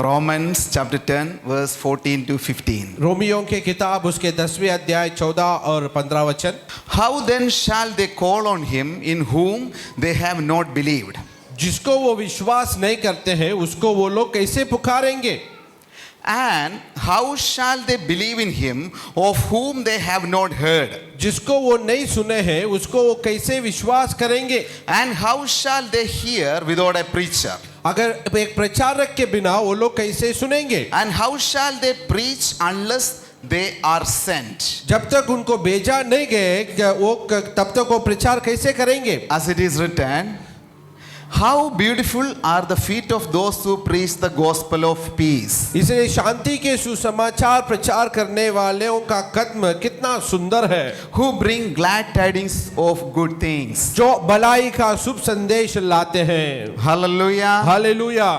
Romans chapter 10 verse 14 to 15. रोमियों के किताब उसके 10वें अध्याय 14 और 15 वचन। How then shall they call on him in whom they have not believed? जिसको वो विश्वास नहीं करते हैं उसको वो लोग कैसे पुकारेंगे? And how shall they believe in him of whom they have not heard? जिसको वो नहीं सुने हैं उसको वो कैसे विश्वास करेंगे? And how shall they hear without a preacher? अगर एक प्रचारक के बिना वो लोग कैसे सुनेंगे? And how shall they preach unless they are sent? जब तक उनको भेजा नहीं गए वो तब तक वो प्रचार कैसे करेंगे? As it is written, how beautiful are the feet of those who preach the gospel of peace. इसलिए शांति के सुसमाचार प्रचार करने वालों का कदम कितना सुंदर है, Who bring glad tidings of good things. जो भलाई का शुभ संदेश लाते हैं। Hallelujah. Hallelujah.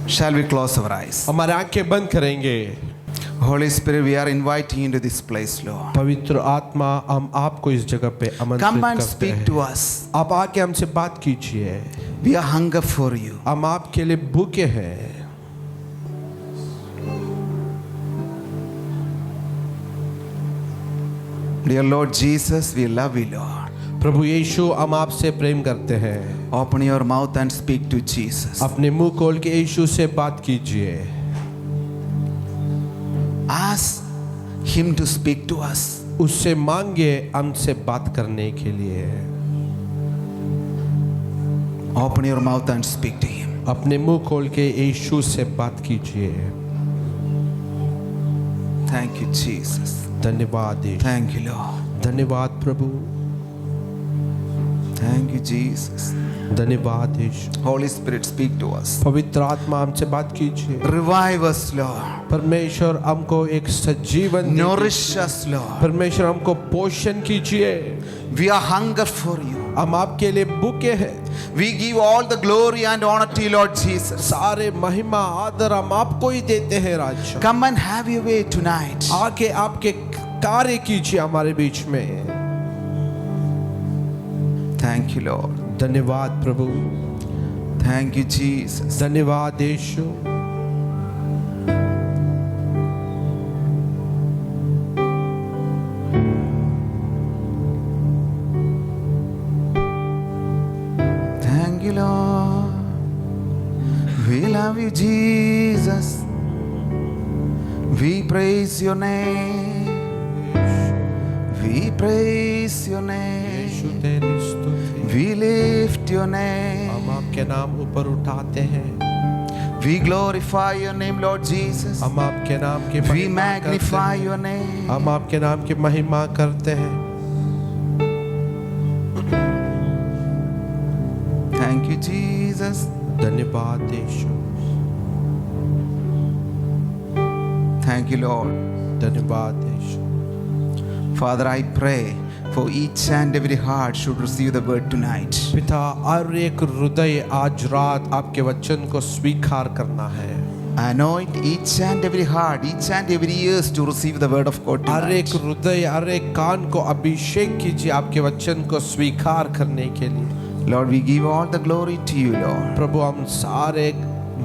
Shall we close our eyes? हमारे आंखें बंद करेंगे। Holy Spirit, we are inviting you into this place, Lord. पवित्र आत्मा हम आपको इस जगह पे Come आमंत्रित and करते speak हैं। to us. आप आके हमसे बात कीजिए। We are hunger for you. हम आपके लिए भूखे हैं। Dear Lord Jesus, we love you, Lord. प्रभु यीशु हम आपसे प्रेम करते हैं। Open your mouth and speak to Jesus. अपने मुंह खोल के यीशु से बात कीजिए। Ask him to speak to us. उससे मांगिए हमसे बात करने के लिए। Open your mouth and speak to him. अपने मुंह खोल के यीशु से बात कीजिए। Thank you, Jesus. धन्यवाद यीशु। Thank you, Lord. धन्यवाद प्रभु। Thank you, Jesus. धन्यवाद यीशु। Holy Spirit, speak to us. पवित्र आत्मा हमसे बात कीजिए। Revive us, Lord. परमेश्वर हमको एक सजीवन दीजिए। Nourish us, Lord. परमेश्वर हमको पोषण कीजिए। We are hunger for you. हम आपके लिए भूखे हैं। We give all the glory and honor to you, Lord Jesus. सारे महिमा आदर हम आपको ही देते हैं राजा। Come and have your way tonight. आके आपके कार्य कीजिए हमारे बीच में। Thank you, Lord. धन्यवाद प्रभु। Thank you, Jesus. धन्यवाद यीशु। Thank you, Lord. We love you, Jesus. We praise your name. We praise your Yeshu name. तेरी स्तुति। We lift your हम name. आपके नाम ऊपर उठाते हैं। We glorify your name, Lord Jesus. हम आपके नाम की We महिमा करते magnify हैं। your name. हम आपके नाम की महिमा करते हैं। Thank you, Jesus. धन्यवाद यीशु। Thank you, Lord. धन्यवाद यीशु। Father, I pray for each and every heart should receive the word tonight. पिता हर एक हृदय आज रात आपके वचन को स्वीकार करना है। Anoint each and every heart, each and every ears to receive the word of God हर एक tonight. हृदय हर एक कान को अभिषेक कीजिए आपके वचन को स्वीकार करने के लिए। Lord, we give all the glory to you, Lord. प्रभु हम सारे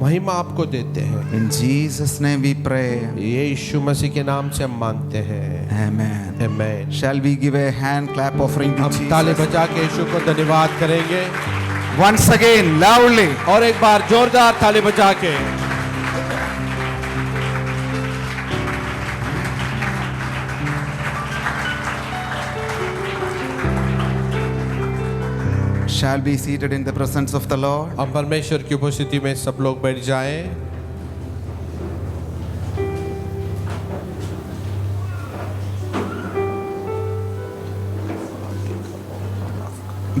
महिमा आपको देते हैं। In Jesus' name we pray. यीशु मसीह के नाम से हम मांगते हैं। Amen. आमीन। Shall we give a hand clap offering to हम ताली Jesus? बजा के यीशु को धन्यवाद करेंगे Once again, loudly. और एक बार जोरदार ताली बजा के। Shall be seated in the presence of the Lord. हम परमेश्वर की उपस्थिति में सब लोग बैठ जाएं।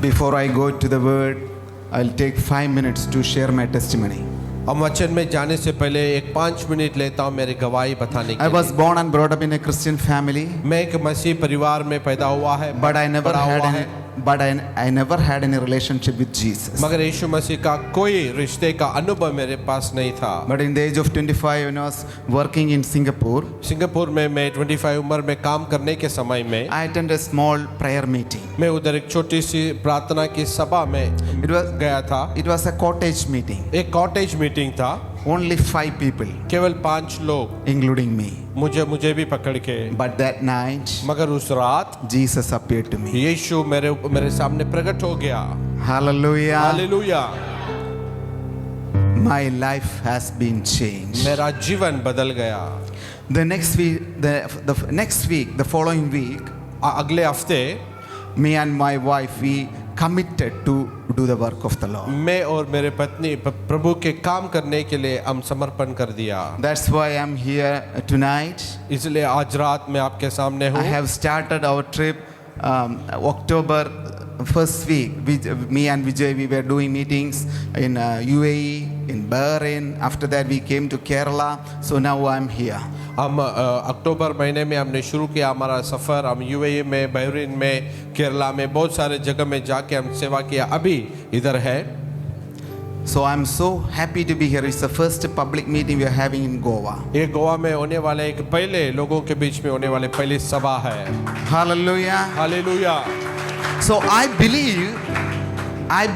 Before I go to the word, I'll take 5 minutes to share my testimony. हम वचन में जाने से पहले एक 5 मिनट लेता हूँ मेरी गवाही बताने I के was लिए। born and brought up in a Christian family, मैं एक मसीह परिवार में पैदा हुआ है, but I never बड़ा had हुआ any, है, I never had any relationship with Jesus. मगर यीशु मसीह का कोई रिश्ते का अनुभव मेरे पास नहीं था। But in the age of 25, when I was working in Singapore, Singapore में मैं 25 उम्र में काम करने के समय में I attended a small prayer meeting. मैं उधर एक छोटी सी प्रार्थना की सभा में It was गया था। a cottage meeting. एक कॉटेज मीटिंग था। only 5 people, केवल 5 लोग, including me. मुझे भी पकड़ के, But that night, मगर उस रात Jesus appeared to me. यीशु मेरे सामने प्रकट हो गया। Hallelujah. Hallelujah. My life has been changed. मेरा जीवन बदल गया। The next week, the following week, अगले हफ्ते me and my wife, we committed to do the work of the Lord. मैं और मेरे पत्नी प्रभु के काम करने के लिए हम समर्पण कर दिया। That's why I'm here tonight. इसलिए आज रात मैं आपके सामने I हूँ। have started our trip October first week. Me and Vijay, we were doing meetings in UAE, in Bahrain. After that, we came to Kerala. So now I'm here. हम अक्टूबर महीने में हमने शुरू किया हमारा सफ़र। हम यूएई में, बहरीन में, केरला में बहुत सारे जगह में जाके हम सेवा किया। अभी इधर है। So I'm so happy to be here. It's the first public meeting we are having in Goa. ये गोवा में होने वाले एक पहले लोगों के बीच में होने वाले पहली सभा है। Hallelujah. Hallelujah. So I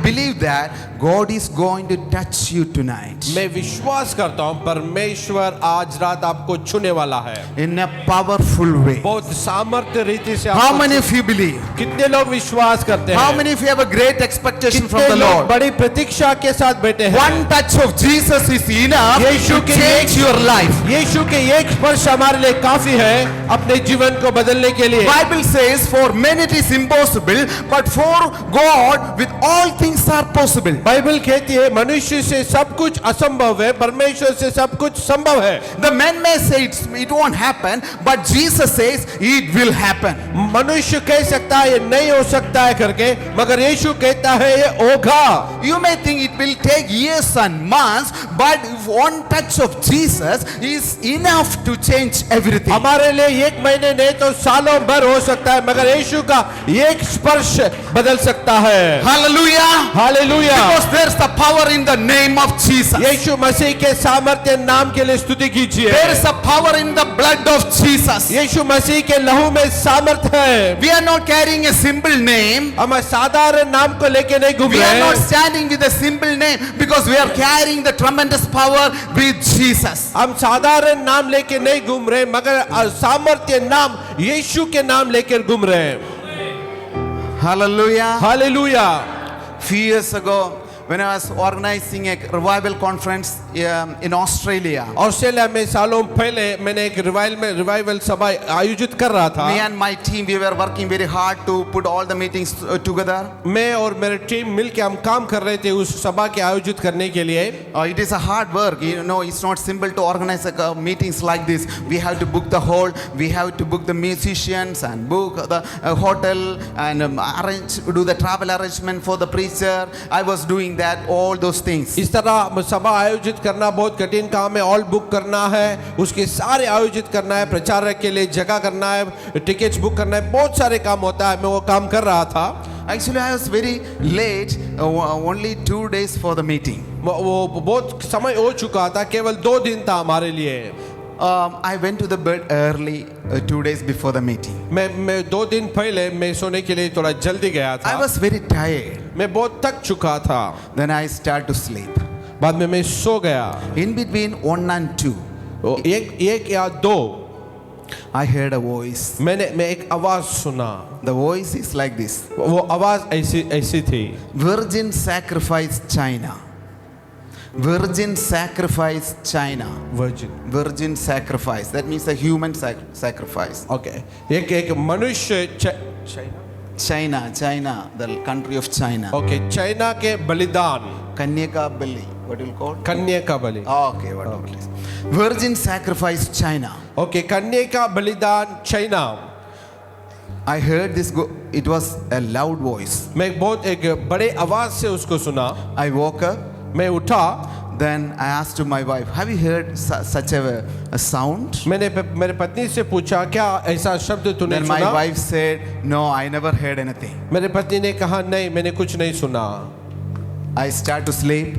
believe that God is going to touch you tonight मैं विश्वास करता हूँ परमेश्वर आज रात आपको छूने वाला है in a powerful way. बहुत सामर्थ्य रीति से। How many of you believe? कितने लोग विश्वास करते हैं? How many of you have a great expectation from कितने the लोग Lord? बड़ी प्रतीक्षा के साथ बैठे हैं? One touch of Jesus is enough Yeshu to के change your life. यीशु के एक स्पर्श हमारे लिए काफी है अपने जीवन को बदलने के लिए। Bible says for men it is impossible, but for God with all things are possible. Bible कहती है मनुष्य से सब कुछ असंभव है, परमेश्वर से सब कुछ संभव है। The men may say it won't happen, but Jesus says it will happen. मनुष्य कह सकता है ये नहीं हो सकता है करके, मगर यीशु कहता है ये होगा। You may think it will take years and months, but one touch of Jesus is enough to change everything. हमारे लिए एक महीने नहीं तो सालों भर हो सकता है, मगर यीशु का एक स्पर्श बदल सकता है। Hallelujah. Hallelujah. Because there's the power in the name of Jesus. यीशु मसीह के सामर्थ्य नाम के लिए स्तुति कीजिए। There is a power in the blood of Jesus. यीशु मसीह के लहू में सामर्थ है। We are not carrying a simple name. हम साधारण नाम को लेके नहीं घूम We रहे are not हैं। standing with a simple name because we are carrying the tremendous power with Jesus. हम साधारण नाम लेके नहीं घूम रहे, मगर सामर्थ्य नाम यीशु के नाम लेकर घूम रहे हैं। Hallelujah. Hallelujah. Few years ago, when I was organizing a revival conference in Australia, Australia में सालों पहले मैंने एक रिवाइवल सभा आयोजित कर रहा था। me and my team, we were working very hard to put all the meetings together. मैं और मेरे टीम मिलके हम काम कर रहे थे उस सभा के आयोजित करने के लिए। It is a hard work, you know. It's not simple to organize meetings like this. We have to book the hall, we have to book the musicians and book the hotel and do the travel arrangement for the preacher. I was doing that, all those things. इस तरह सभा आयोजित करना बहुत कठिन काम है। All book करना है, उसके सारे आयोजित करना है, प्रचारक के लिए जगह करना है, टिकट्स बुक करना है, बहुत सारे काम होता है। मैं वो काम कर रहा था। Actually, I was very late, only 2 days for the meeting. वो बहुत समय हो चुका था, केवल 2 दिन था हमारे लिए। I went to the bed early 2 days before the meeting. मैं 2 दिन पहले मैं सोने के लिए थोड़ा जल्दी गया था। I was very tired. मैं बहुत थक चुका था। Then I started to sleep. बाद में मैं सो गया। In between 1 and 2, एक या 2 I heard a voice. मैं एक आवाज सुना। The voice is like this. वो आवाज ऐसी थी। Virgin sacrifice China. Virgin sacrifice China. Virgin sacrifice. That means a human sacrifice. Okay. एक मनुष्य China, the country of China. Okay, China के बलिदान। Kanyaka Bali. What do you call it? कन्या का बलि। Okay, whatever it is. Virgin sacrifice China. Okay, कन्या का बलिदान China. I heard this. It was a loud voice. मैं एक बड़े आवाज से उसको सुना। I woke up. मैं उठा। Then I asked to my wife, "Have you heard such a sound?" मैंने मेरे पत्नी से पूछा क्या ऐसा शब्द तूने Then my सुना? wife said, "No, I never heard anything." मेरे पत्नी ने कहा नहीं, मैंने कुछ नहीं सुना। I start to sleep.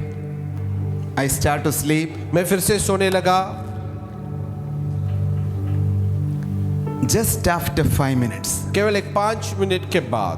मैं फिर से सोने लगा। Just after 5 minutes, केवल 5 मिनट के बाद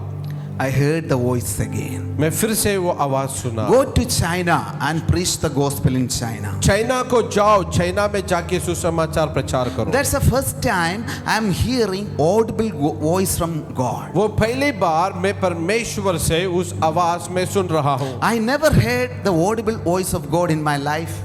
I heard the voice again. मैं फिर से वो आवाज सुना, Go to China and preach the gospel in China. China को जाओ, चाइना में जाके सुसमाचार प्रचार करो। That's the first time I'm hearing audible voice from God. वो पहली बार मैं परमेश्वर से उस आवाज में सुन रहा हूँ। I never heard the audible voice of God in my life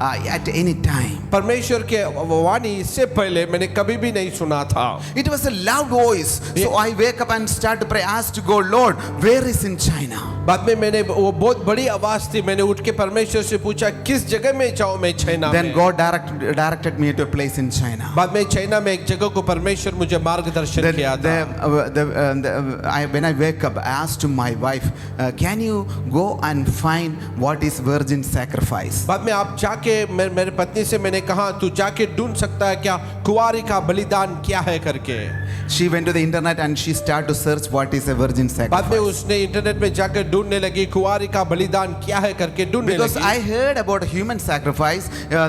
at any time. परमेश्वर के वाणी इससे पहले मैंने कभी भी नहीं सुना था। It was a loud voice. So I wake up and start to pray. Ask to God, Lord, where is in China? बाद में मैंने वो बहुत बड़ी आवाज थी, मैंने उठ के परमेश्वर से पूछा किस जगह में जाऊं मैं चाइना Then में। God directed me to a place in China. बाद में चाइना में एक जगह को परमेश्वर मुझे मार्गदर्शन किया था। When I wake up, I asked to my wife, can you go and find what is virgin sacrifice? बाद में आप जाके मेरे पत्नी से मैंने कहा तू जाके ढूंढ सकता है क्या कुंवारी का बलिदान क्या है करके। She went to the internet and she started to search what is a virgin बाद में sacrifice. उसने इंटरनेट में जाकर ढूंढने लगी कुंवारी का बलिदान क्या है करके ढूंढने Because लगी। I heard about human sacrifice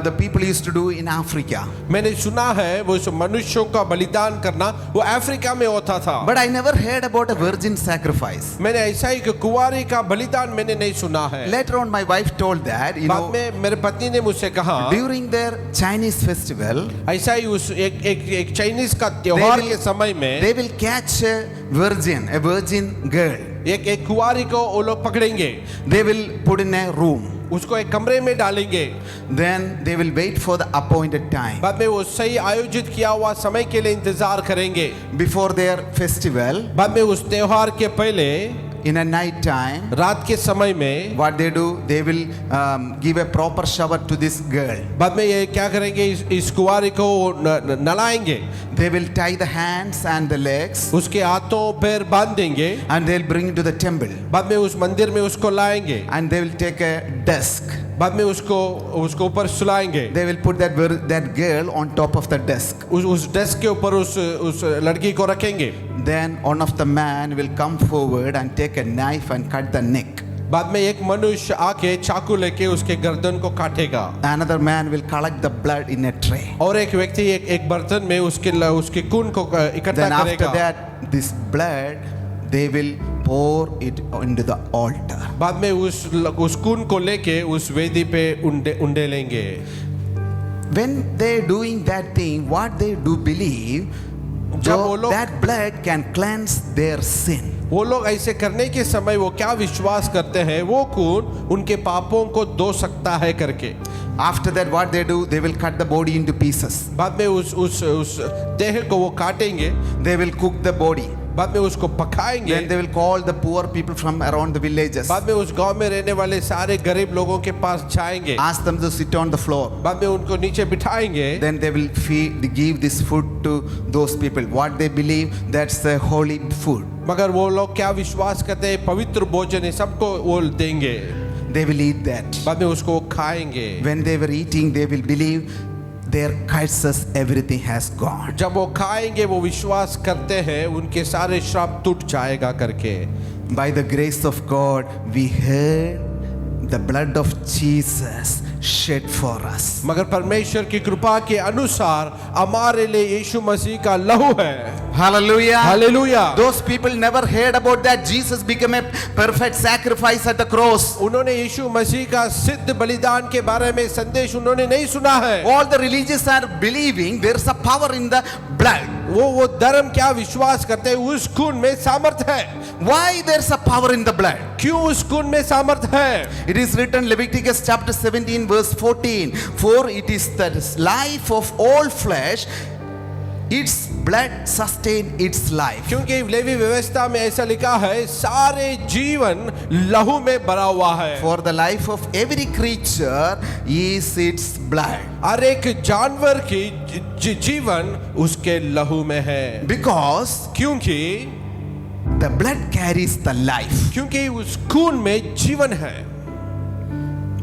the people used to do in Africa. मैंने सुना है वो मनुष्यों का बलिदान करना वो अफ्रीका में होता था, But I never heard about a virgin sacrifice. मैंने ऐसा ही कि कुंवारी का बलिदान मैंने नहीं सुना है। Later on my wife told that, बाद में मेरे पत्नी ने मुझसे कहा during their Chinese festival, ऐसा ही उस एक चाइनीज का त्योहार के समय में they will catch a virgin girl. एक कुंवारी को वो लोग पकड़ेंगे, They will put in a room. उसको एक कमरे में डालेंगे, Then they will wait for the appointed time. बाद में वो सही आयोजित किया हुआ समय के लिए इंतजार करेंगे। Before their festival, बाद में उस त्योहार के पहले in a night time, रात के समय में what they do, they will give a proper shower to this girl. बाद में ये क्या करेंगे, इस कुंवारी को नलाएंगे, They will tie the hands and the legs उसके हाथों पैर बांध देंगे, and they'll bring it to the temple. बाद में उस मंदिर में उसको लाएंगे, And they will take a desk. बाद में उसको ऊपर सुलाएंगे, They will put that girl on top of the desk. उस डेस्क के ऊपर उस लड़की को रखेंगे। Then one of the man will come forward and take a knife and cut the neck. बाद में एक मनुष्य आके चाकू लेके उसके गर्दन को काटेगा। Another man will collect the blood in a tray. और एक व्यक्ति एक बर्तन में उसके खून को इकट्ठा Then after करेगा। that, this blood they will pour it into the altar. बाद में उस खून को लेके उस वेदी पे उंडे लेंगे। When they doing that thing, what they do believe, जब वो लोग that blood can cleanse their sin. वो लोग ऐसे करने के समय वो क्या विश्वास करते हैं, वो खून उनके पापों को धो सकता है करके। After that, what they do, they will cut the body into pieces. बाद में उस देह को वो काटेंगे, They will cook the body. बाद में उसको पकाएंगे, Then they will call the poor people from around the villages. बाद में उस गांव में रहने वाले सारे गरीब लोगों के पास जाएंगे, Ask them to sit on the floor. बाद में उनको नीचे बिठाएंगे, Then they will give this food to those people. What they believe, that's the holy food. मगर वो लोग क्या विश्वास करते हैं, पवित्र भोजन है, सबको वो देंगे, They will eat that. बाद में उसको खाएंगे। When they were eating, they will believe their curses, everything has gone. जब वो खाएंगे वो विश्वास करते हैं उनके सारे श्राप टूट जाएगा करके। By the grace of God, we heard the blood of Jesus shed for us. मगर परमेश्वर की कृपा के अनुसार हमारे लिए यीशु मसीह का लहू है। Hallelujah. Hallelujah. Those people never heard about that Jesus became a perfect sacrifice at the cross. उन्होंने यीशु मसीह का सिद्ध बलिदान के बारे में संदेश उन्होंने नहीं सुना है। All the religious are believing there's a power in the blood. वो धर्म क्या विश्वास करते हैं, उस खून में सामर्थ है। Why there's a power in the blood? क्यों उस खून में सामर्थ है? It is written Leviticus chapter 17 verse 14. For it is the life of all flesh, its blood sustain its life. क्योंकि लेवी व्यवस्था में ऐसा लिखा है, सारे जीवन लहू में भरा हुआ है। For the life of every creature is its blood. हर एक जानवर की जीवन उसके लहू में है। Because क्योंकि the blood carries the life. क्योंकि उस खून में जीवन है।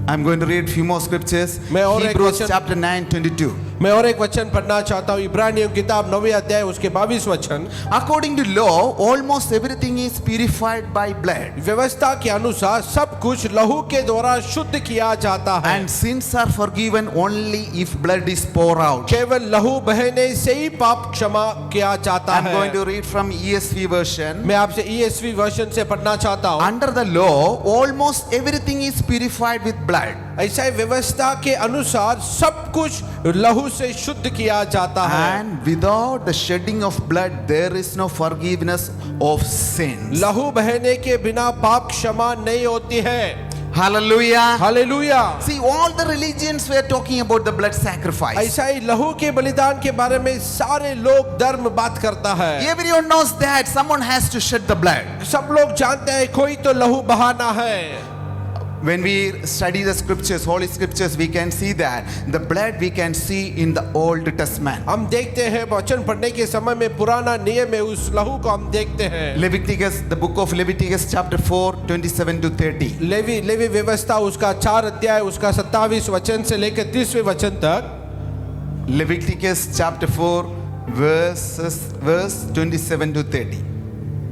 I'm going to read few more scriptures. मैं और एक Hebrews वचन- chapter 9:22. मैं और एक वचन पढ़ना चाहता हूँ, इब्रानियों की किताब 9वें अध्याय उसके 22 वचन। According to law, almost everything is purified by blood, व्यवस्था के अनुसार सब कुछ लहू के द्वारा शुद्ध किया जाता है, and sins are forgiven only if blood is poured out. केवल लहू बहने से ही पाप क्षमा किया जाता I'm going है। to read from ESV version. मैं आपसे ESV वर्जन से पढ़ना चाहता हूँ। Under the law, almost everything is purified with blood. ऐसा ही व्यवस्था के अनुसार सब कुछ लहू से शुद्ध किया जाता है, And without the shedding of blood, there is no forgiveness of sins. लहू बहने के बिना पाप क्षमा नहीं होती है। Hallelujah. Hallelujah. See, all the religions were talking about the blood sacrifice. ऐसा ही लहू के बलिदान के बारे में सारे लोग धर्म बात करता है। Everyone knows that someone has to shed the blood. सब लोग जानते हैं कोई तो लहू बहाना है। When we study the scriptures, holy scriptures, we can see that the blood we can see in the Old Testament. हम देखते हैं वचन पढ़ने के समय में पुराना नियम में उस लहू को हम देखते हैं। Leviticus, the book of Leviticus chapter 4, 27 to 30. Levy व्यवस्था उसका 4 अध्याय उसका 27 वचन से लेकर 30वें वचन तक। Leviticus chapter 4, verse 27 to 30.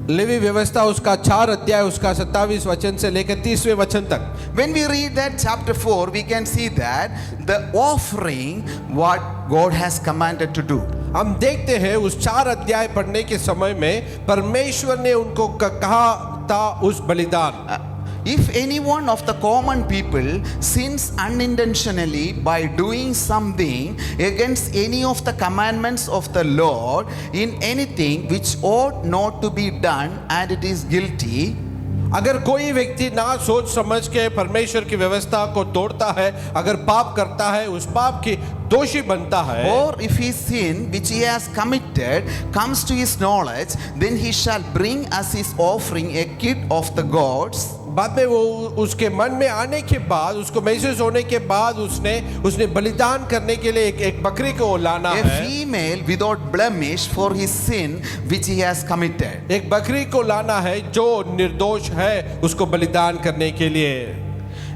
Levy व्यवस्था उसका 4 अध्याय उसका 27 वचन से लेकर 30वें वचन तक। When we read that chapter 4, we can see that the offering what God has commanded to do. हम देखते हैं उस 4 अध्याय पढ़ने के समय में परमेश्वर ने उनको कहा था उस बलिदान। If any one of the common people sins unintentionally by doing something against any of the commandments of the Lord in anything which ought not to be done and it is guilty, अगर कोई व्यक्ति ना सोच समझ के परमेश्वर की व्यवस्था को तोड़ता है, अगर पाप करता है, उस पाप की दोषी बनता है, or if his sin which he has committed comes to his knowledge, then he shall bring as his offering a kid of the goats, बाद में वो उसके मन में आने के बाद, उसको महसूस होने के बाद उसने बलिदान करने के लिए एक बकरी को लाना a है, female without blemish for his sin which he has committed. एक बकरी को लाना है जो निर्दोष है उसको बलिदान करने के लिए।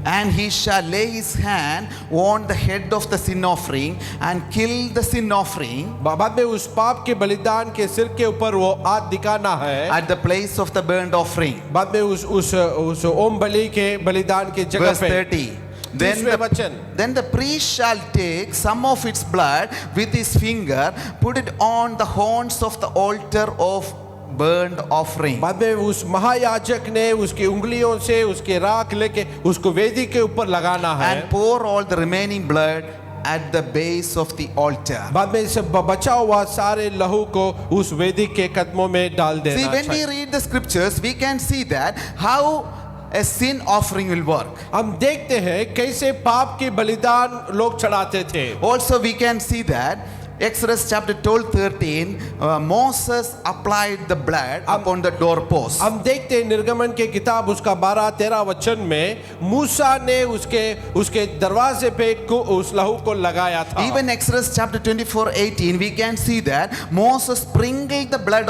And he shall lay his hand on the head of the sin offering and kill the sin offering बाद में उस पाप के बलिदान के सिर के ऊपर वो हाथ दिखाना है, at the place of the burnt offering. बाद में उस ओम बलि के बलिदान के जगह Verse पे। 30. 30वें वचन। Then the priest shall take some of its blood with his finger, put it on the horns of the altar of burnt offering. बाद में उस महायाजक ने उसकी उंगलियों से उसके राख लेके उसको वेदी के ऊपर लगाना है, And pour all the remaining blood at the base of the altar. बाद में से बचा हुआ सारे लहू को उस वेदी के कदमों में डाल See, देना when we चाहिए। read the scriptures, we can see that how a sin offering will work. हम देखते हैं कैसे पाप के बलिदान लोग चढ़ाते थे। Also, we can see that Exodus chapter 12-13, Moses applied the blood upon the doorpost. हम देखते हैं निर्गमन के किताब उसका 12-13 वचन में मूसा ने उसके दरवाजे पे उस लहू को लगाया था। Even Exodus chapter 24-18, we can see that Moses sprinkled the blood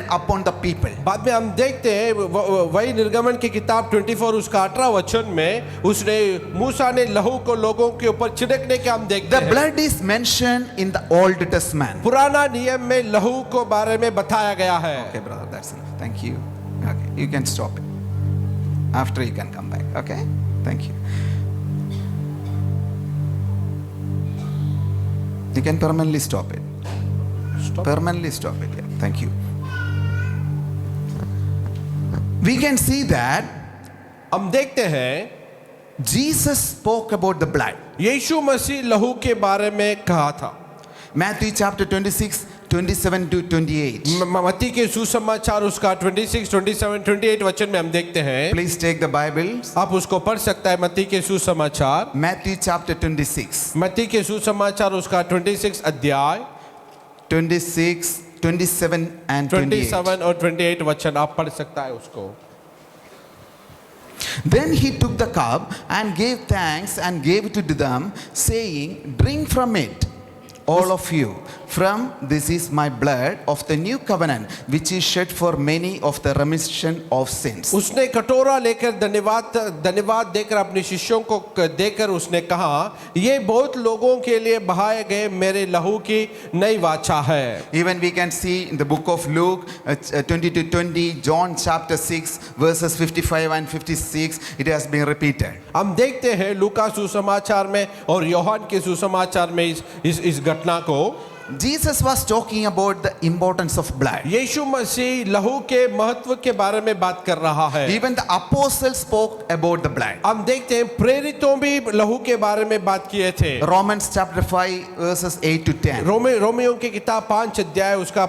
upon the people. बाद में हम देखते हैं वही निर्गमन की किताब 24 उसका 18 वचन में उसने मूसा ने लहू को लोगों के ऊपर छिड़कने के हम देखते The हैं। blood is mentioned in the Old Testament. पुराना नियम में लहू को बारे में बताया गया है। Okay, brother, that's enough. Thank you. Okay, you can stop it. After you can come back. Okay, thank you. You can permanently stop it. Permanently stop it. Yeah, thank you. We can see that हम देखते हैं Jesus spoke about the blood. यीशु मसीह लहू के बारे में कहा था। Matthew chapter 26, 27 to 28. मत्ती के सुसमाचार उसका 26, 27, 28 वचन में हम देखते हैं। Please take the Bibles. आप उसको पढ़ सकता है। मत्ती के सुसमाचार, Matthew chapter 26, मत्ती के सुसमाचार उसका 26 अध्याय 26, 27 and 28. 27 और 28 वचन आप पढ़ सकता है उसको। Then he took the cup and gave thanks and gave it to them, saying, "Drink from it, all of you, from this is my blood of the new covenant, which is shed for many of the remission of sins. उसने कटोरा लेकर धन्यवाद देकर अपने शिष्यों को देकर उसने कहा, ये बहुत लोगों के लिए बहाए गए मेरे लहू की नई वाचा है. Even we can see in the book of Luke 20-20, John chapter 6 verses 55 and 56, it has been repeated. हम देखते हैं लूका सुसमाचार में और यूहन्ना के सुसमाचार में इस घटना को. Jesus was talking about the importance of blood. यीशु मसीह लहू के महत्व के बारे में बात कर रहा है. Even the apostles spoke about the blood. हम देखते हैं प्रेरितों भी लहू के बारे में बात किए थे. Romans chapter 5 verses 8 to 10. रोमियों की किताब 5 अध्याय उसका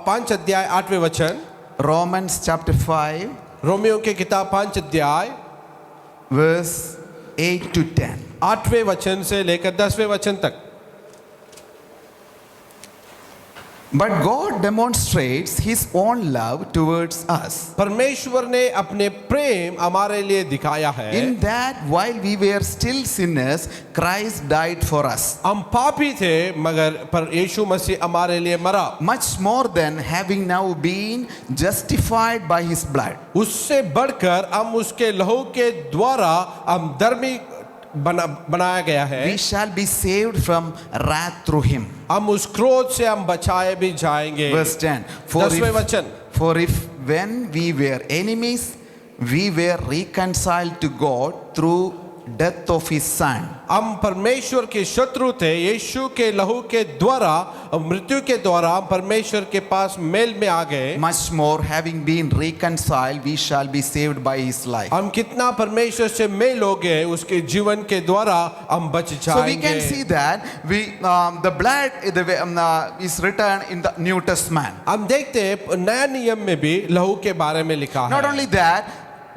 5 अध्याय 8वें वचन. Romans chapter 5 रोमियों की किताब 5 अध्याय verse 8 to 10. 8वें वचन से लेकर 10वें वचन तक. But God demonstrates his own love towards us, परमेश्वर ने अपने प्रेम हमारे लिए दिखाया है. in that while we were still sinners, Christ died for us. हम पापी थे मगर पर यीशु मसीह हमारे लिए मरा. Much more than having now been justified by his blood, उससे बढ़कर हम उसके लहू के द्वारा हम धर्मी बनाया गया है. we shall be saved from wrath through him. हम उस क्रोध से हम बचाए भी जाएंगे. Verse 10. For 10वें वचन. if when we were enemies, we were reconciled to God through death of his son. हम परमेश्वर के शत्रु थे, यीशु के लहू के द्वारा मृत्यु के द्वारा हम परमेश्वर के पास मेल में आ गए. Much more, having been reconciled, we shall be saved by his life. हम कितना परमेश्वर से मेल हो गए, उसके जीवन के द्वारा हम बच So we can जाएंगे. see that the blood is written in the New Testament. हम देखते हैं नया नियम में भी लहू के बारे में लिखा Not है. only that,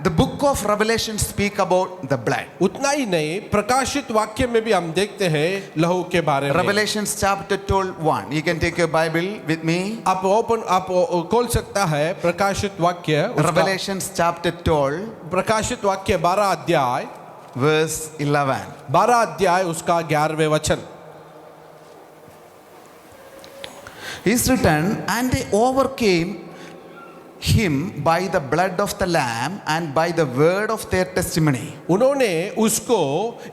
the book of Revelation speak about the blood. उतना ही नहीं, प्रकाशित वाक्य में भी हम देखते हैं लहू के बारे में. Revelation chapter 12:1. You can take your Bible with me. आप खोल सकता है प्रकाशित वाक्य. Revelation chapter 12 प्रकाशित वाक्य 12 अध्याय verse 11. 12 अध्याय उसका 11वें वचन. It's written, and they overcame him by the blood of the lamb and by the word of their testimony. उन्होंने उसको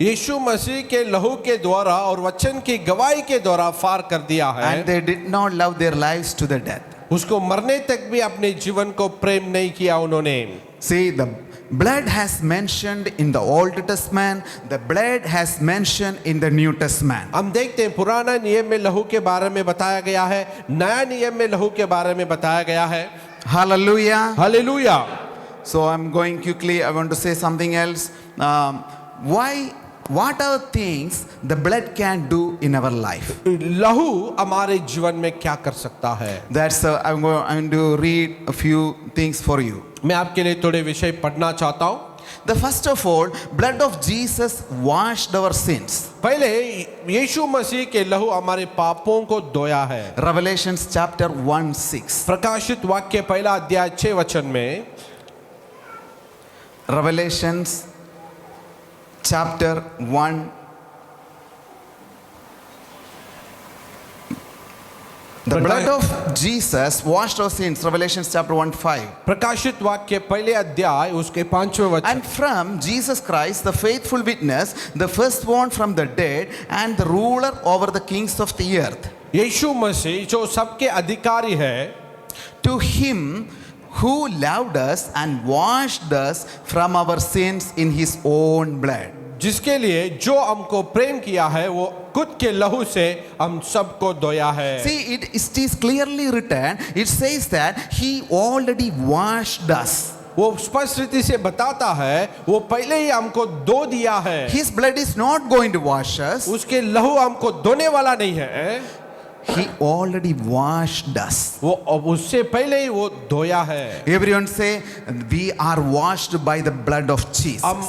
यीशु मसीह के लहू के द्वारा और वचन की गवाही के द्वारा फार कर दिया है. And they did not love their lives to the death. उसको मरने तक भी अपने जीवन को प्रेम नहीं किया उन्होंने. See, the blood has mentioned in the Old Testament, the blood has mentioned in the New Testament. हम देखते हैं पुराना नियम में लहू के बारे में बताया गया है, नया नियम में लहू के बारे में बताया गया है. Hallelujah. Hallelujah. So I'm going quickly. I want to say something else. What are things the blood can do in our life? लहू हमारे जीवन में क्या कर सकता है? That's I'm going to read a few things for you. मैं आपके लिए थोड़े विषय पढ़ना चाहता हूँ. The first of all, blood of Jesus washed our sins. पहले यीशु मसीह के लहू हमारे पापों को धोया है. Revelations chapter 1:6. प्रकाशित वाक्य पहला अध्याय 6 वचन में. Revelations chapter 1. The blood of Jesus washed our sins. Revelations chapter 1:5. प्रकाशित वाक्य पहले अध्याय उसके 5वें वचन. And from Jesus Christ, the faithful witness, the firstborn from the dead, and the ruler over the kings of the earth. यीशु मसीह जो सबके अधिकारी है, To him who loved us and washed us from our sins in his own blood. जिसके लिए जो हमको प्रेम किया है वो खुद के लहू से हम सबको धोया है. See, it is clearly written. It says that he already washed us. वो स्पष्ट रीति से बताता है वो पहले ही हमको धो दिया है. His blood is not going to wash us. उसके लहू हमको धोने वाला नहीं है. He already washed us. वो उससे पहले ही वो धोया है. Everyone say, we are washed by the blood of Jesus. हम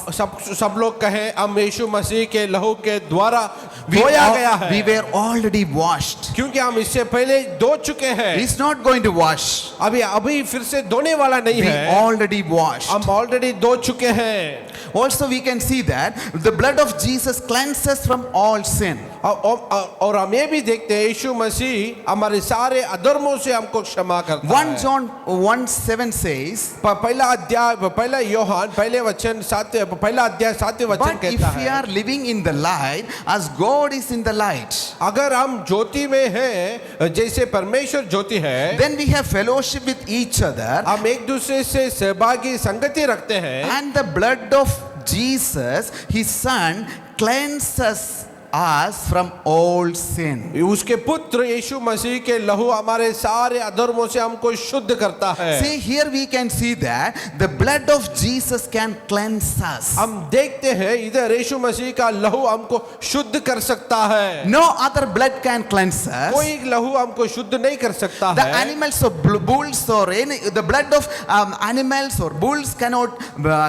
सब लोग कहें हम यीशु मसीह के लहू के द्वारा धोया गया है. We were already washed. क्योंकि हम इससे पहले धो चुके हैं. He's not going to wash. अभी फिर से धोने वाला नहीं We है. already washed. हम ऑलरेडी धो चुके हैं. Also we can see that the blood of Jesus cleanses from all sin. और हम ये भी देखते हैं यीशु मसीह हमारे सारे अधर्मों से हमको क्षमा करता 1 है। John 1:7 says, पहला योहान पहला अध्याय 7वें वचन but if कहता we है, are living in the light as God is in the light, अगर हम ज्योति में हैं जैसे परमेश्वर ज्योति है, then we have fellowship with each other, हम एक दूसरे से सहभागी संगति रखते हैं, and the blood of Jesus, his son, cleanses us from all sin. उसके पुत्र यीशु मसीह के लहू हमारे सारे अधर्मों से हमको शुद्ध करता है। See, here we can see that the blood of Jesus can cleanse us. हम देखते हैं इधर यीशु मसीह का लहू हमको शुद्ध कर सकता है। No other blood can cleanse us. कोई लहू हमको शुद्ध नहीं कर सकता The है। animals of bulls or any, the blood of animals or bulls cannot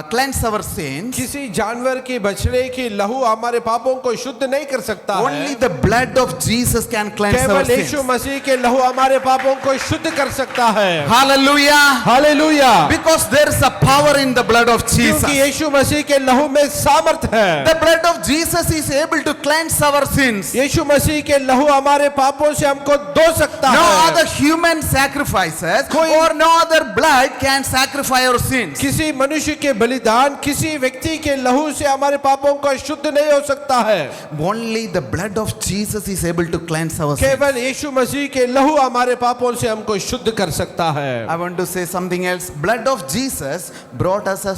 cleanse our sins. किसी जानवर की बछड़े की लहू हमारे पापों को शुद्ध नहीं कर सकता Only है। the blood of Jesus can cleanse our केवल sins. यीशु मसीह के लहू हमारे पापों को शुद्ध कर सकता है। Hallelujah. Hallelujah. Because there is a power in the blood of Jesus. क्योंकि यीशु मसीह के लहू में सामर्थ है। The blood of Jesus is able to cleanse our sins. यीशु मसीह के लहू हमारे पापों से हमको धो सकता No है। other human sacrifices or no other blood can sacrifice our sins. किसी मनुष्य के बलिदान, किसी व्यक्ति के लहू से हमारे पापों का शुद्ध नहीं हो सकता है। Only the blood of Jesus is able to cleanse our sins. केवल यीशु मसीह के लहू हमारे पापों से हमको शुद्ध कर सकता है। I want to say something else. Blood of Jesus brought us a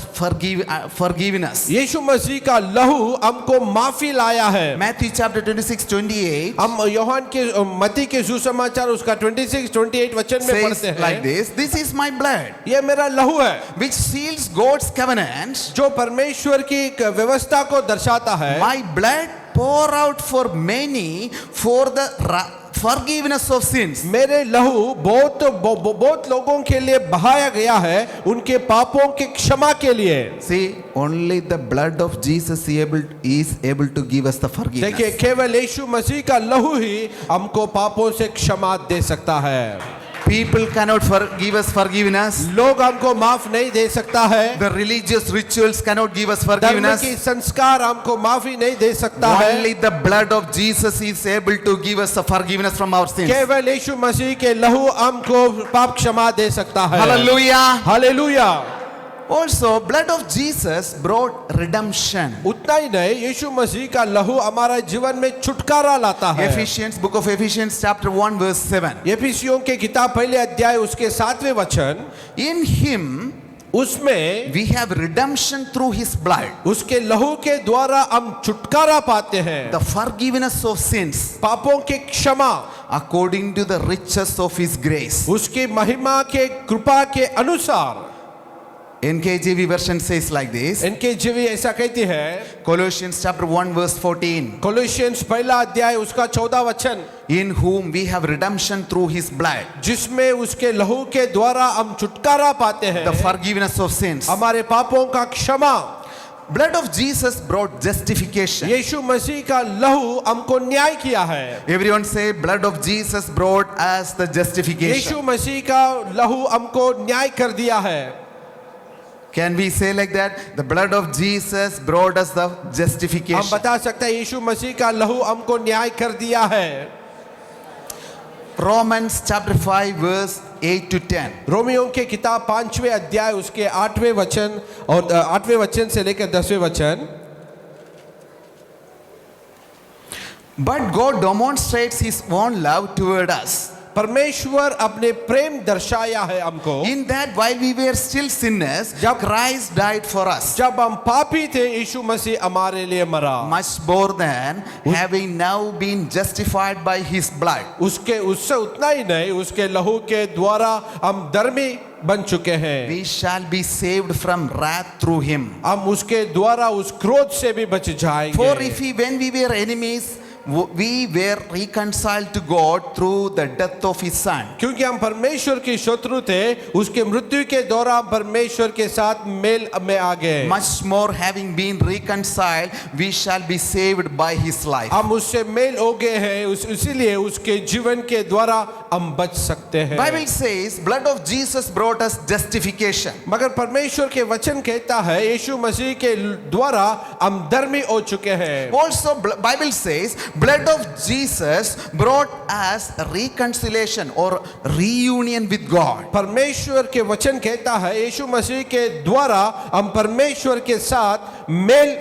forgiveness. यीशु मसीह का लहू हमको माफी लाया है। Matthew chapter 26:28 हम यूहन्ना के मत्ती के सुसमाचार उसका 26-28 वचन में says पढ़ते like हैं, this, this is my blood ये मेरा लहू है which seals God's covenant. जो परमेश्वर की एक व्यवस्था को दर्शाता है। My blood pour out for many for the forgiveness of sins. मेरे लहू बहुत लोगों के लिए बहाया गया है उनके पापों के क्षमा के लिए। See, only the blood of Jesus is able to give us the forgiveness. देखिए केवल यीशु मसीह का लहू ही हमको पापों से क्षमा दे सकता है। People cannot give us forgiveness. लोग हमको माफ नहीं दे सकता है। The religious rituals cannot give us धर्म forgiveness. की संस्कार हमको माफी नहीं दे सकता है। Only the blood of Jesus is able to give us the forgiveness from our sins. केवल यीशु मसीह के लहू हमको पाप क्षमा दे सकता है। Hallelujah. Hallelujah. Also, blood of Jesus brought redemption. उतना ही नहीं, यीशु मसीह का लहू हमारा जीवन में छुटकारा लाता है। Ephesians, book of Ephesians chapter 1 verse 7. एफिसियों के किताब पहले अध्याय उसके 7वें वचन, In him उसमें we have redemption through his blood. उसके लहू के द्वारा हम छुटकारा पाते हैं। The forgiveness of sins पापों के क्षमा according to the riches of his grace. उसकी महिमा के कृपा के अनुसार। NKJV version says like this. इनके जीवी ऐसा कहती है, Colossians chapter 1 verse 14. कोलोसियंस पहला अध्याय उसका 14 वचन, In whom we have redemption through his blood. जिसमें उसके लहू के द्वारा हम छुटकारा पाते हैं। The forgiveness of sins. हमारे पापों का क्षमा। Blood of Jesus brought justification. यीशु मसीह का लहू हमको न्याय किया है। Everyone say, blood of Jesus brought us the justification. यीशु मसीह का लहू हमको न्याय कर दिया है। Can we say like that? The blood of Jesus brought us the हम justification. बता सकते हैं यीशु मसीह का लहू हमको न्याय कर दिया है। Romans chapter 5 verse 8 to 10. रोमियों के किताब 5वें अध्याय उसके 8वें वचन और 8वें वचन से लेकर 10वें वचन, But God demonstrates his own love toward us. परमेश्वर अपने प्रेम दर्शाया है हमको। In that while we were still sinners, Christ died for us. जब हम पापी थे यीशु मसीह हमारे लिए मरा। Much more than having now been justified by his blood. उससे उतना ही नहीं, उसके लहू के द्वारा हम धर्मी बन चुके हैं। We shall be saved from wrath through him. हम उसके द्वारा उस क्रोध से भी बच जाएंगे। For if when we were enemies, we were reconciled to God through the death of his son. क्योंकि हम परमेश्वर के शत्रु थे, उसके मृत्यु के द्वारा हम परमेश्वर के साथ मेल में आ गए। Much more having been reconciled, we shall be saved by his life. हम उससे मेल हो गए हैं, इसीलिए उसके जीवन के द्वारा हम बच सकते हैं। Bible says blood of Jesus brought us justification. मगर परमेश्वर के वचन कहता है यीशु मसीह के द्वारा हम धर्मी हो चुके हैं। Also Bible says blood of Jesus brought us reconciliation or reunion with God. परमेश्वर के वचन कहता है यीशु मसीह के द्वारा हम परमेश्वर के साथ मेल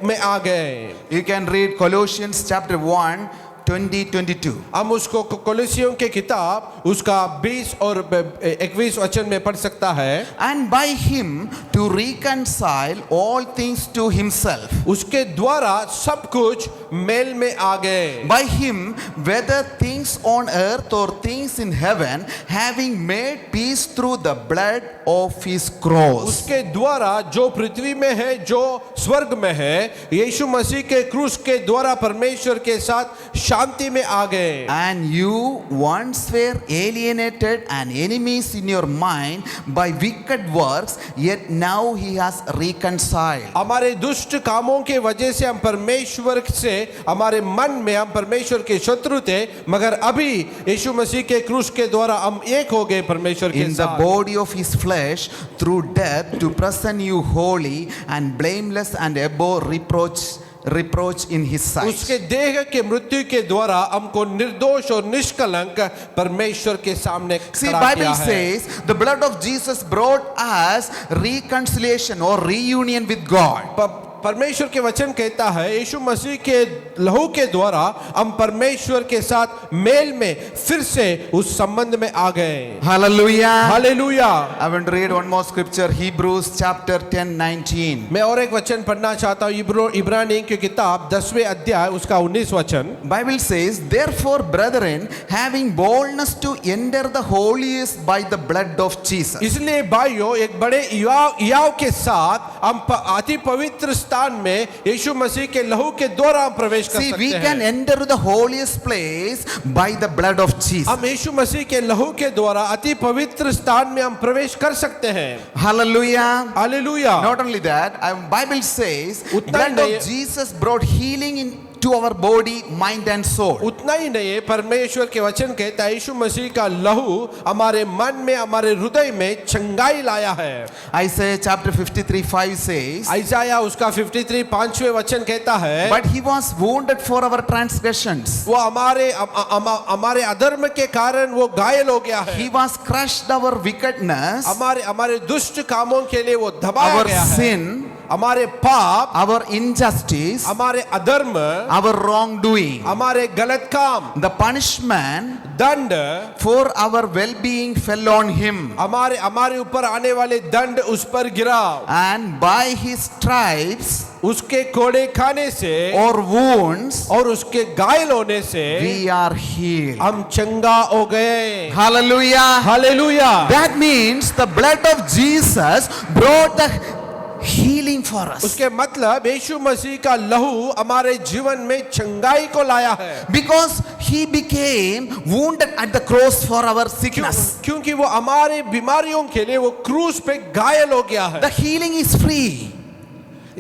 में आ गए। You can read Colossians chapter 1 20-22. हम उसको कोलोसियों के किताब उसका 20 और 21 वचन में पढ़ सकता है। And by him to reconcile all things to himself. उसके द्वारा सब कुछ मेल में आ गए। By him whether things on earth or things in heaven, having made peace through the blood of his cross. उसके द्वारा जो पृथ्वी में है जो स्वर्ग में है यीशु मसीह के क्रूस के द्वारा परमेश्वर के साथ शांति में आ गए। And you once were alienated and enemies in your mind by wicked works, yet now he has reconciled. हमारे दुष्ट कामों के वजह से हम परमेश्वर से हमारे मन में हम परमेश्वर के शत्रु थे, मगर अभी यीशु मसीह के क्रूस के द्वारा हम एक हो गए परमेश्वर के In the साथ। body of his flesh through death to present you holy and blameless and above reproach in his sight. उसके देह के मृत्यु के द्वारा हमको निर्दोष और निष्कलंक परमेश्वर के सामने See, खड़ा Bible किया है। says the blood of Jesus brought us reconciliation or reunion with God. परमेश्वर के वचन कहता है यीशु मसीह के लहू के द्वारा हम परमेश्वर के साथ मेल में फिर से उस संबंध में आ गए। Hallelujah. Hallelujah. I want to read one more scripture, Hebrews chapter 10:19. मैं और एक वचन पढ़ना चाहता हूँ इब्रानियों की किताब 10वें अध्याय उसका 19 वचन। Bible says, therefore, brethren, having boldness to enter the holiest by the blood of Jesus. इसलिए भाइयों एक बड़े याव के साथ हम अति पवित्र स्थान में यीशु मसीह के लहू के द्वारा हम प्रवेश कर See, सकते we can हैं। enter the holiest place by the blood of Jesus. हम यीशु मसीह के लहू के द्वारा अति पवित्र स्थान में हम प्रवेश कर सकते हैं। Hallelujah. Hallelujah. Not only that, Bible says, उतना blood ही नहीं of Jesus brought healing to our body, mind and soul. उतना ही नहीं है, परमेश्वर के वचन कहता है यीशु मसीह का लहू हमारे मन में हमारे हृदय में चंगाई लाया है। Isaiah chapter 53:5 says, आइजाया उसका 53 5वें वचन कहता है but he was wounded for our transgressions. वो हमारे अधर्म के कारण वो घायल हो गया है। He was crushed our wickedness, हमारे दुष्ट कामों के लिए वो दबाया our गया है। sin, हमारे पाप, our injustice, हमारे अधर्म, our wrongdoing. हमारे गलत काम, The punishment दंड for our well-being fell on him. हमारे ऊपर आने वाले दंड उस पर गिरा। And by his stripes उसके कोड़े खाने से or wounds, और उसके घायल होने से we are healed. हम चंगा हो गए। Hallelujah. Hallelujah. That means the blood of Jesus brought the healing for us. उसके मतलब यीशु मसीह का लहू हमारे जीवन में चंगाई को लाया है। Because he became wounded at the cross for our sickness. क्योंकि वो हमारे बीमारियों के लिए वो क्रूस पे घायल हो गया है। The healing is free.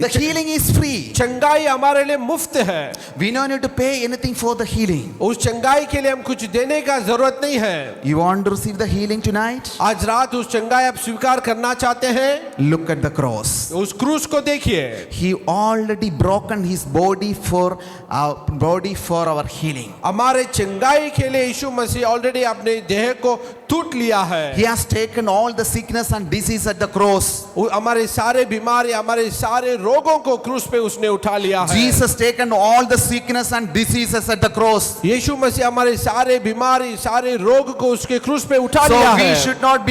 The healing is free. चंगाई हमारे लिए मुफ्त है। We don't need to pay anything for the healing. उस चंगाई के लिए हम कुछ देने का जरूरत नहीं है। You want to receive the healing tonight? आज रात उस चंगाई आप स्वीकार करना चाहते हैं? Look at the cross. उस क्रूस को देखिए। He already broken his body for our healing. हमारे चंगाई के लिए यीशु मसीह ऑलरेडी अपने देह को टूट लिया है। He has taken all the sickness and disease at the cross. हमारे सारे बीमारी हमारे सारे रोगों को क्रूस पे उसने उठा लिया है। Jesus taken all the sickness and diseases at the cross. यीशु मसीह हमारे सारे बीमारी सारे रोग को उसके क्रूस पे उठा So लिया we है। should not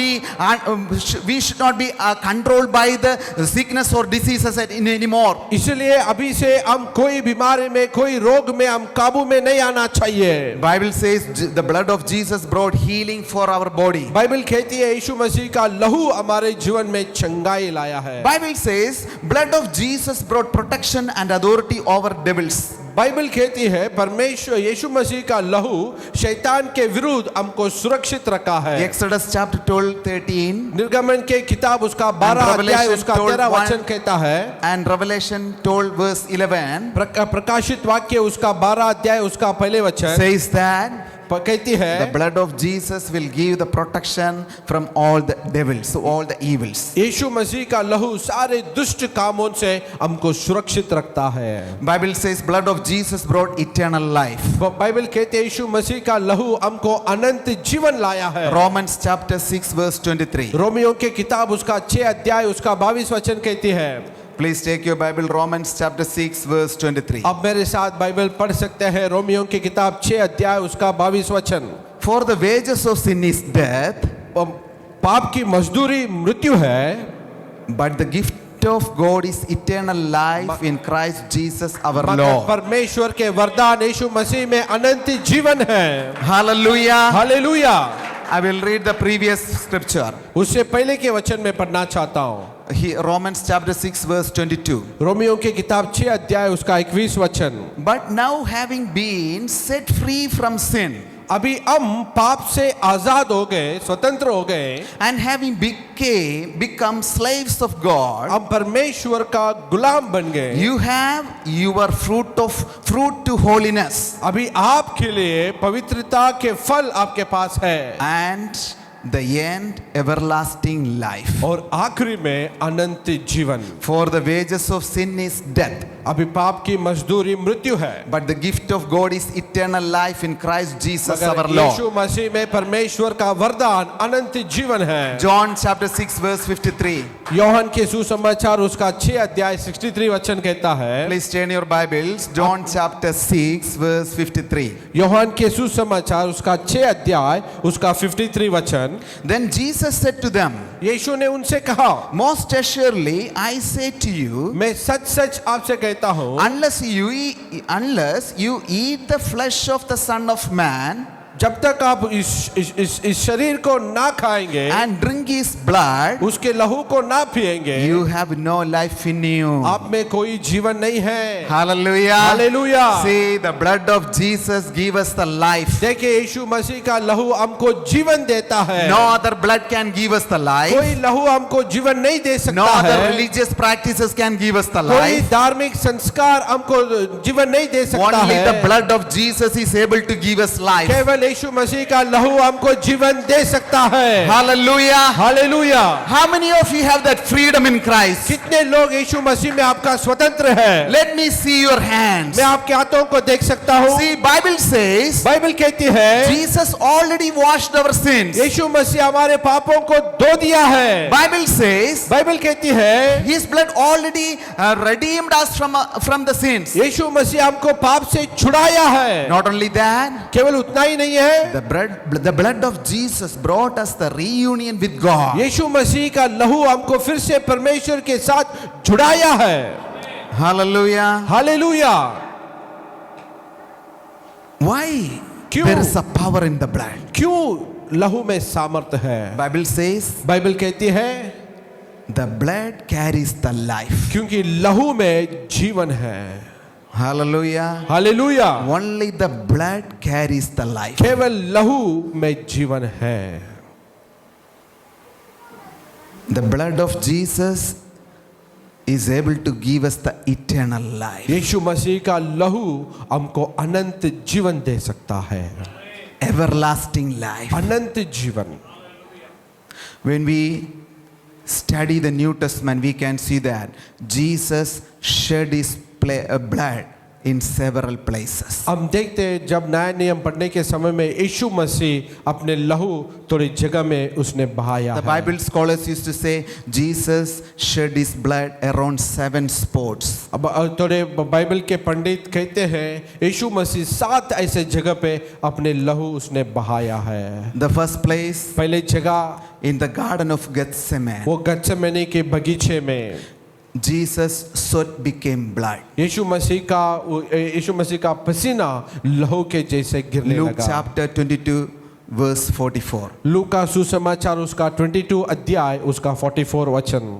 be controlled by the sickness or diseases anymore. इसलिए अभी से हम कोई बीमारी में कोई रोग में हम काबू में नहीं आना चाहिए। Bible says the blood of Jesus brought healing for our body. Bible कहती है यीशु मसीह का लहू हमारे जीवन में चंगाई लाया है। Bible says blood of Jesus brought protection and authority over devils. Bible कहती है परमेश्वर यीशु मसीह का लहू शैतान के विरुद्ध हमको सुरक्षित रखा है। Exodus chapter 12:13 निर्गमन के किताब उसका 12 अध्याय उसका 13 वचन कहता है and Revelation 12 verse 11 प्रकाशित वाक्य उसका 12 अध्याय उसका पहले वचन says that कहती the है blood of Jesus will give the protection from all the devils, all the evils. यीशु मसीह का लहू सारे दुष्ट कामों से हमको सुरक्षित रखता है। Bible says blood of Jesus brought eternal life. Bible कहते हैं यीशु मसीह का लहू हमको अनंत जीवन लाया है। Romans chapter 6 verse 23. रोमियो के किताब उसका 6 अध्याय उसका 22 वचन कहती है। Please take your Bible, Romans chapter 6 verse 23. अब मेरे साथ बाइबल पढ़ सकते हैं रोमियो की किताब 6 अध्याय उसका 22 वचन। For the wages of sin is death, पाप की मजदूरी मृत्यु है, but the gift of God is eternal life in Christ Jesus our मगर Lord. परमेश्वर के वरदान यीशु मसीह में अनंत जीवन है। Hallelujah. Hallelujah. I will read the previous scripture. उससे पहले के वचन में पढ़ना चाहता हूँ। Romans chapter 6 verse 22. रोमियो की किताब 6 अध्याय उसका 21 वचन। But now having been set free from sin अभी हम पाप से आजाद हो गए, स्वतंत्र हो गए, and having become slaves of God, हम परमेश्वर का गुलाम बन गए। you have your fruit to holiness, अभी आपके लिए पवित्रता के फल आपके पास है, and the end everlasting life. और आखिरी में अनंत जीवन। For the wages of sin is death, अभी पाप की मजदूरी मृत्यु है, but the gift of God is eternal life in Christ Jesus मगर our Lord. यीशु मसीह में परमेश्वर का वरदान अनंत जीवन है। John chapter 6 verse 53. योहन के सुसमाचार उसका 6 अध्याय 63 वचन कहता है। Please turn your Bibles. John chapter 6 verse 53. Yohan के सुसमाचार उसका 6 अध्याय उसका 53 वचन। Then Jesus said to them, यीशु ने उनसे कहा, most assuredly I say to you, मैं सच सच आपसे कहता हूँ, unless you eat the flesh of the Son of Man जब तक आप इस शरीर को ना खाएंगे and drink his blood, उसके लहू को ना पिएंगे, you have no life in you. आप में कोई जीवन नहीं है। Hallelujah. Hallelujah. See, the blood of Jesus give us the life. देखिए यीशु मसीह का लहू हमको जीवन देता है। No other blood can give us the life. कोई लहू हमको जीवन नहीं दे No सकता other है। religious practices can give us the कोई life. धार्मिक संस्कार हमको जीवन नहीं दे सकता Only the है। blood of Jesus is able to give us life. केवल यीशु मसीह का लहू हमको जीवन दे सकता है। Hallelujah. Hallelujah. How many of you have that freedom in Christ? कितने लोग यीशु मसीह में आपका स्वतंत्र है? Let me see your hands. मैं आपके हाथों को देख सकता हूँ। See, Bible says बाइबल कहती है Jesus already washed our sins. यीशु मसीह हमारे पापों को धो दिया है। Bible says बाइबल कहती है His blood already redeemed us from the sins. यीशु मसीह हमको पाप से छुड़ाया है। Not only that, केवल उतना ही नहीं है, the blood of Jesus brought us the reunion with God. यीशु मसीह का लहू हमको फिर से परमेश्वर के साथ जुड़ाया है। Hallelujah. हालेलुया। Why? क्यों? There is a power in the blood. क्यों लहू में सामर्थ्य है? Bible says बाइबल कहती है the blood carries the life. क्योंकि लहू में जीवन है। Hallelujah. Hallelujah. Only the blood carries the life. केवल लहू में जीवन है। The blood of Jesus is able to give us the eternal life. यीशु मसीह का लहू हमको अनंत जीवन दे सकता है। Everlasting life. अनंत जीवन। When we study the New Testament, we can see that Jesus shed his blood in several places. हम देखते हैं जब नया नियम पढ़ने के समय में यीशु मसीह अपने लहू थोड़ी जगह में उसने बहाया The है। Bible scholars used to say Jesus shed his blood around 7 spots. अब थोड़े बाइबल के पंडित कहते हैं यीशु मसीह 7 ऐसे जगह पे अपने लहू उसने बहाया है। The first place पहले जगह in the Garden of Gethsemane, वो गत्सेमनी के बगीचे में Jesus' sweat became blood. यीशु मसीह का पसीना लहू के जैसे गिरने Luke लगा। chapter 22 verse 44. लूका सुसमाचार उसका 22 अध्याय उसका 44 वचन।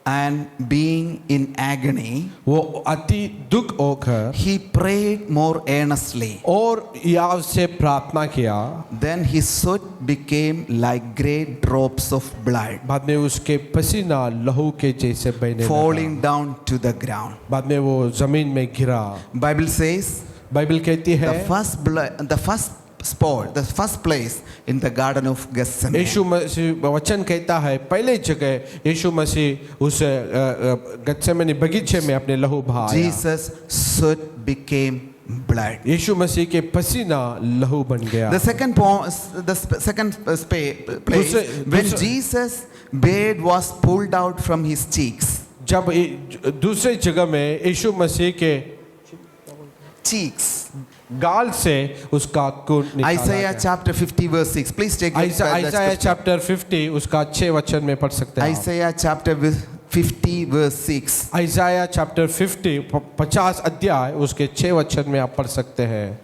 And being in agony, वो अति दुख होकर he prayed more earnestly. और याव से प्रार्थना किया। Then his sweat became like great drops of blood बाद में उसके पसीना लहू के जैसे बहने falling लगा। down to the ground. बाद में वो जमीन में गिरा। Bible says बाइबल कहती है the first spot, the first place in the Garden of Gethsemane. यीशु मसीह वचन कहता है पहले जगह यीशु मसीह उस गत्सेमनी बगीचे में अपने लहू बहाया। Jesus' sweat became blood. यीशु मसीह के पसीना लहू बन गया। The second place when Jesus' beard was pulled out from his cheeks. जब दूसरे जगह में यीशु मसीह के Cheeks. गाल से उसका खून निकाला Isaiah गया। chapter 50 verse 6. Please take it. Isaiah chapter 50 उसका 6 वचन में पढ़ सकते हैं। Isaiah chapter 50 verse 6. Isaiah chapter 50 50 अध्याय उसके 6 वचन में आप पढ़ सकते हैं।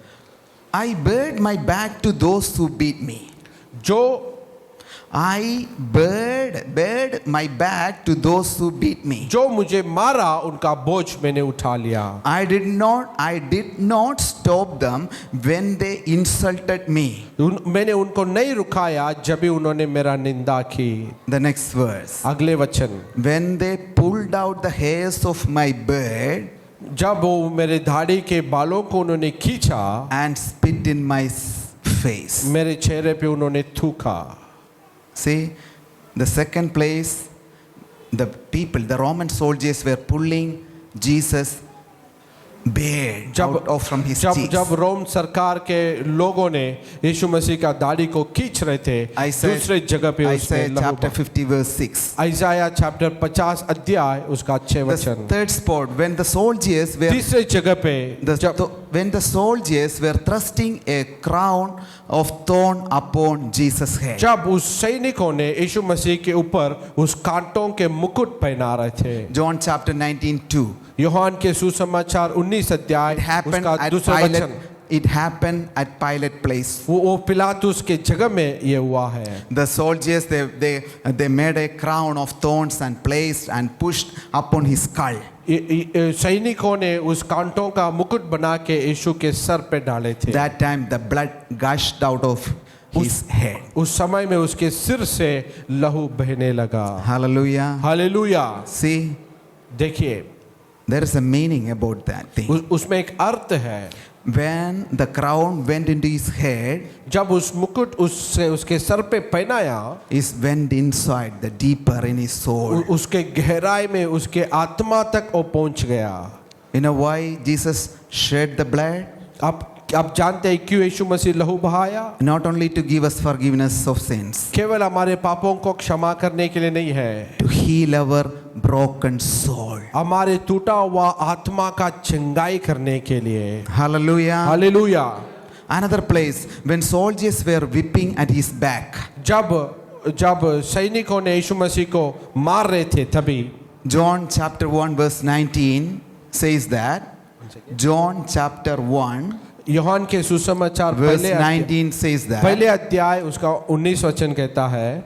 I bared my back to those who beat me. I bared my back to those who beat me. जो मुझे मारा उनका बोझ मैंने उठा लिया। I did not stop them when they insulted me. मैंने उनको नहीं रुकाया जब भी उन्होंने मेरा निंदा की। The next verse. अगले वचन, When they pulled out the hairs of my beard जब वो मेरे दाढ़ी के बालों को उन्होंने खींचा and spit in my face. मेरे चेहरे पे उन्होंने थूका। See, the second place, the Roman soldiers were pulling Jesus' beard out from his cheeks. जब रोम सरकार के लोगों ने यीशु मसीह का दाढ़ी को खींच रहे थे दूसरे जगह पे Isaiah chapter 50 verse 6. Isaiah chapter 50 अध्याय उसका 6 The वचन। third spot, when the soldiers were तीसरे जगह पे when the soldiers were thrusting a crown of thorn upon Jesus' head. जब उस सैनिकों ने यीशु मसीह के ऊपर उस कांटों के मुकुट पहना रहे थे। John chapter 19:2. यूहन्ना के सुसमाचार 19 अध्याय उसका दूसरा वचन। It happened at Pilate place. वो पिलातुस के जगह में ये हुआ है। The soldiers they made a crown of thorns and placed and pushed upon his skull. सैनिकों ने उस कांटों का मुकुट बना के यीशु के सर पे डाले थे। That time the blood gushed out of his head. उस समय में उसके सिर से लहू बहने लगा। Hallelujah. हालेलुया। See, देखिए there is a meaning about that thing. उसमें एक अर्थ है। When the crown went into his head, जब उस मुकुट उसके सर पे पहनाया, it went inside the deeper in his soul. उसके गहराई में उसके आत्मा तक वो पहुंच गया। You know why Jesus shed the blood? आप जानते हैं क्यों यीशु मसीह लहू बहाया? Not only to give us forgiveness of sins, केवल हमारे पापों को क्षमा करने के लिए नहीं है, to heal our broken soul. हमारे टूटा हुआ आत्मा का चंगाई करने के लिए। Hallelujah. Hallelujah. Another place, when soldiers were whipping at his back. जब सैनिकों ने यीशु मसीह को मार रहे थे तभी। John chapter 1 verse 19 says that. John chapter 1 यूहन्ना के सुसमाचार verse 19 says that. पहले अध्याय उसका 19 वचन कहता है,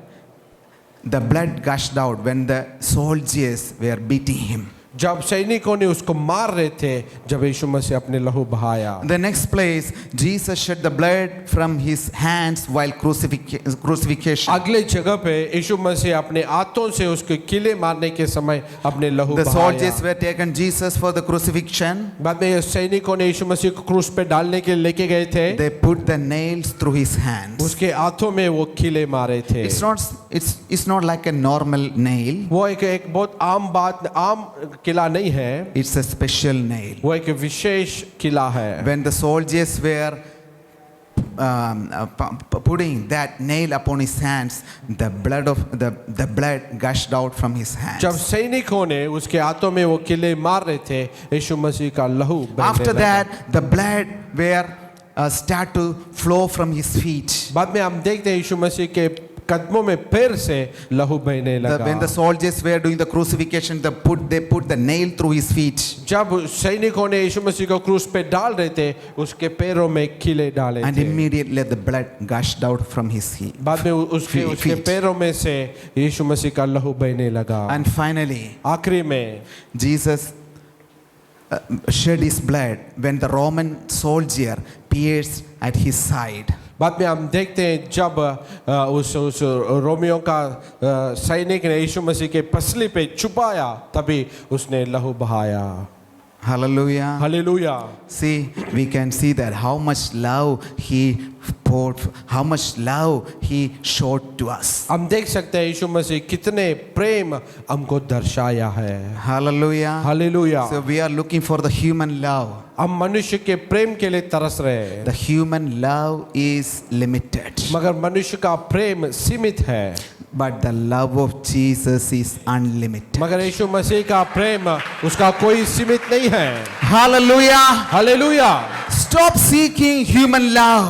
The blood gushed out when the soldiers were beating him. जब सैनिकों ने उसको मार रहे थे जब यीशु मसीह अपने लहू बहाया। The next place, Jesus shed the blood from his hands while crucifixion. अगले जगह पे यीशु मसीह अपने हाथों से उसके किले मारने के समय अपने लहू The बहाया। soldiers were taken Jesus for the crucifixion. बाद में सैनिकों ने यीशु मसीह को क्रूस पे डालने के लिए लेके गए थे। They put the nails through his hands. उसके हाथों में वो किले मारे थे। It's not like a normal nail. वो एक बहुत आम किला नहीं है। It's a special nail. वो एक विशेष किला है। When the soldiers were putting that nail upon his hands, the blood gushed out from his hands. जब सैनिकों ने उसके हाथों में वो किले मार रहे थे यीशु मसीह का लहू बहने लगा। After that, the blood start to flow from his feet. बाद में हम देखते हैं यीशु मसीह के कदमों में पैर से लहू बहने लगा। When the soldiers were doing the crucifixion, they put the nail through his feet. जब सैनिकों ने यीशु मसीह को क्रूस पे डाल रहे थे उसके पैरों में किले डाले And थे। immediately the blood gushed out from his feet. बाद में उसके पैरों में से यीशु मसीह का लहू बहने लगा। And finally, आखिरी में Jesus shed his blood when the Roman soldier pierced at his side. बाद में हम देखते हैं जब उस रोमियो का सैनिक ने यीशु मसीह के पसली पे छुपाया तभी उसने लहू बहाया। Hallelujah. Hallelujah. See, we can see that how much love he poured, how much love he showed to us. हम देख सकते हैं यीशु मसीह कितने प्रेम हमको दर्शाया है। Hallelujah. Hallelujah. So we are looking for the human love. हम मनुष्य के प्रेम के लिए तरस रहे हैं, The human love is limited, मगर मनुष्य का प्रेम सीमित है। but the love of Jesus is unlimited. मगर यीशु मसीह का प्रेम उसका कोई सीमित नहीं है। Hallelujah. Hallelujah. Stop seeking human love.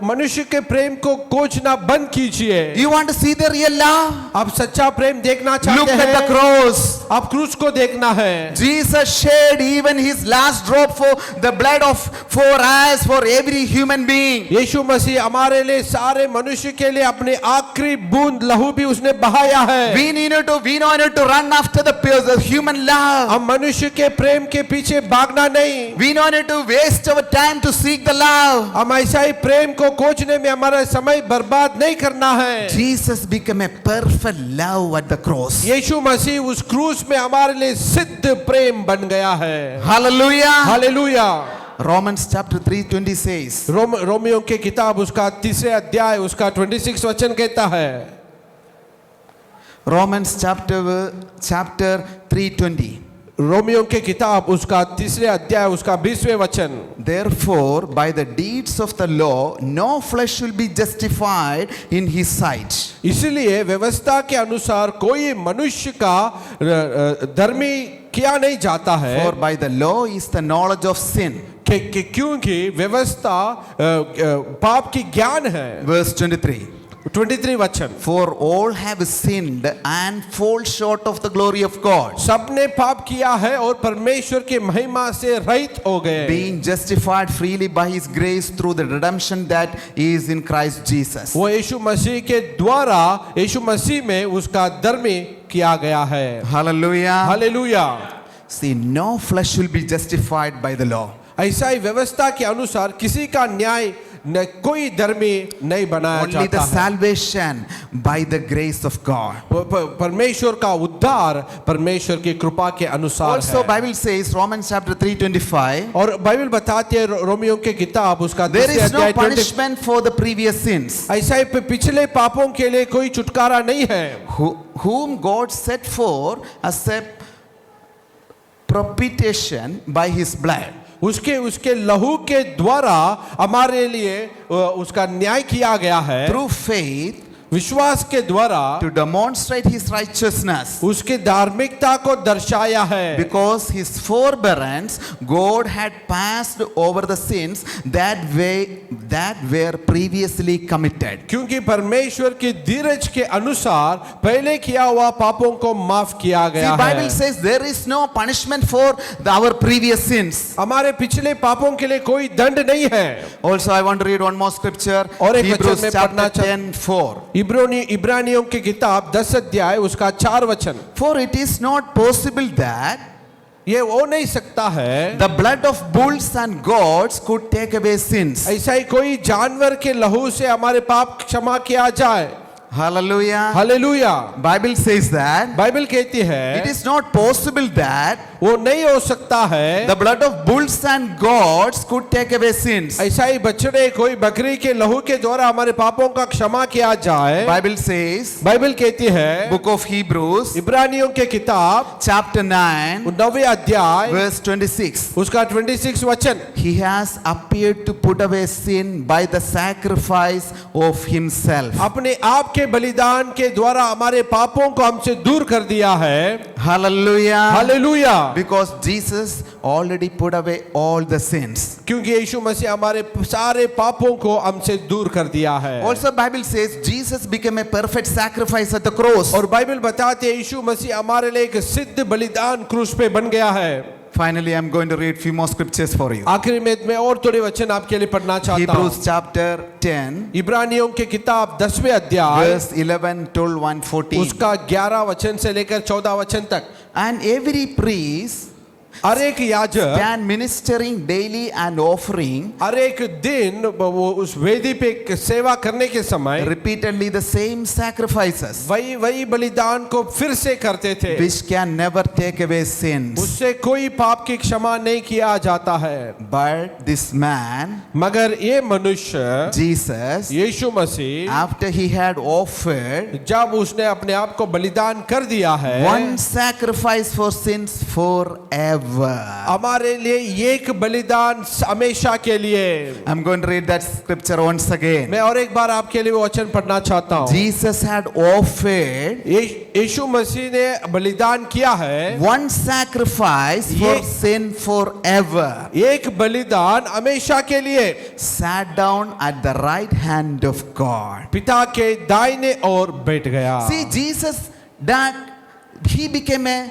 मनुष्य के प्रेम को खोजना बंद कीजिए। You want to see the real love? आप सच्चा प्रेम देखना Look चाहते at the हैं, cross. आप क्रूस को देखना है। Jesus shed even his last drop for the blood of for us, for every human being. यीशु मसीह हमारे लिए, सारे मनुष्य के लिए अपनी आखिरी बूंद लहू भी उसने बहाया है। We needed to run after the human love. हम मनुष्य के प्रेम के पीछे भागना नहीं, We needed to waste our time to seek the love. हम ऐसा ही प्रेम को खोजने में हमारा समय बर्बाद नहीं करना है। Jesus became a perfect love at the cross. यीशु मसीह उस क्रूस में हमारे लिए सिद्ध प्रेम बन गया है। Hallelujah. Hallelujah. Romans chapter 3:20 says, Romeo के किताब उसका 3 अध्याय उसका 26 वचन कहता है। Romans chapter 3:20. रोमियो के किताब उसका 3 अध्याय उसका 20वें वचन। Therefore, by the deeds of the law, no flesh will be justified in his sight. इसलिए व्यवस्था के अनुसार कोई मनुष्य का धर्मी किया नहीं जाता है, For by the law is the knowledge of sin. क्योंकि व्यवस्था पाप की ज्ञान है। Verse 23. 23 वचन। For all have sinned and fall short of the glory of God, सबने पाप किया है और परमेश्वर की महिमा से रहित हो गए, being justified freely by his grace through the redemption that is in Christ Jesus. वो यीशु मसीह के द्वारा यीशु मसीह में उसका धर्मी किया गया है। Hallelujah. Hallelujah. See, no flesh will be justified by the law. ऐसा ही व्यवस्था के अनुसार किसी का न्याय न कोई धर्मी नहीं बनाया Only the जाता है। salvation by the grace of God. परमेश्वर का उद्धार परमेश्वर की कृपा के अनुसार Also, है। Bible says, Romans chapter 3:25, और बाइबल बताती है रोमियो के किताब उसका there 10 is no अध्याय 20। punishment for the previous sins, ऐसा ही पिछले पापों के लिए कोई छुटकारा नहीं है, whom God set for as a propitiation by his blood. उसके लहू के द्वारा हमारे लिए उसका न्याय किया गया है। Through faith, विश्वास के द्वारा to demonstrate his righteousness, उसके धार्मिकता को दर्शाया है। because his forbearance God had passed over the sins that were previously committed. क्योंकि परमेश्वर की धीरज के अनुसार पहले किया हुआ पापों को माफ किया See, गया Bible है। says there is no punishment for our previous sins. हमारे पिछले पापों के लिए कोई दंड नहीं है। Also, I want to read one more scripture. और एक Hebrews वचन में chapter पढ़ना चाह- 10:4. इब्रानियों की किताब 10 अध्याय उसका 4 वचन। For it is not possible that ये हो नहीं सकता है the blood of bulls and goats could take away sins. ऐसा ही कोई जानवर के लहू से हमारे पाप क्षमा किया जाए। Hallelujah. Hallelujah. Bible says that Bible कहती है it is not possible that वो नहीं हो सकता है the blood of bulls and goats could take away sins. ऐसा ही बछड़े कोई बकरी के लहू के द्वारा हमारे पापों का क्षमा किया जाए। Bible says, बाइबल कहती है book of Hebrews इब्रानियों के किताब chapter 9 9वें अध्याय verse 26. उसका 26 वचन। He has appeared to put away sin by the sacrifice of himself. अपने आप के बलिदान के द्वारा हमारे पापों को हमसे दूर कर दिया है। Hallelujah. Hallelujah. Because Jesus already put away all the sins. क्योंकि यीशु मसीह हमारे सारे पापों को हमसे दूर कर दिया है। Also, Bible says Jesus became a perfect sacrifice at the cross. और बाइबल बताते हैं यीशु मसीह हमारे लिए एक सिद्ध बलिदान क्रूस पे बन गया है। Finally, I'm going to read few more scriptures for you. आखिरी में मैं और थोड़े वचन आपके लिए पढ़ना चाहता हूँ। Hebrews chapter 10 इब्रानियों के किताब 10वें अध्याय verse 11, 12, 1, 14. उसका 11 वचन से लेकर 14 वचन तक। And every priest हर एक याजक can ministering daily and offering हर एक दिन वो उस वेदी पे सेवा करने के समय repeatedly the same sacrifices वही वही बलिदान को फिर से करते थे, which can never take away sins. उससे कोई पाप की क्षमा नहीं किया जाता है। But this man, मगर ये मनुष्य Jesus, Yeshu Masih after he had offered जब उसने अपने आप को बलिदान कर दिया है, one sacrifice for sins forever. हमारे लिए एक बलिदान हमेशा के लिए। I'm going to read that scripture once again. मैं और एक बार आपके लिए वो वचन पढ़ना चाहता हूँ। Jesus had offered यीशु मसीह ने बलिदान किया है, one sacrifice for ये- sin forever. एक बलिदान हमेशा के लिए, Sat down at the right hand of God. पिता के दाहिने ओर बैठ गया। See, Jesus, that he became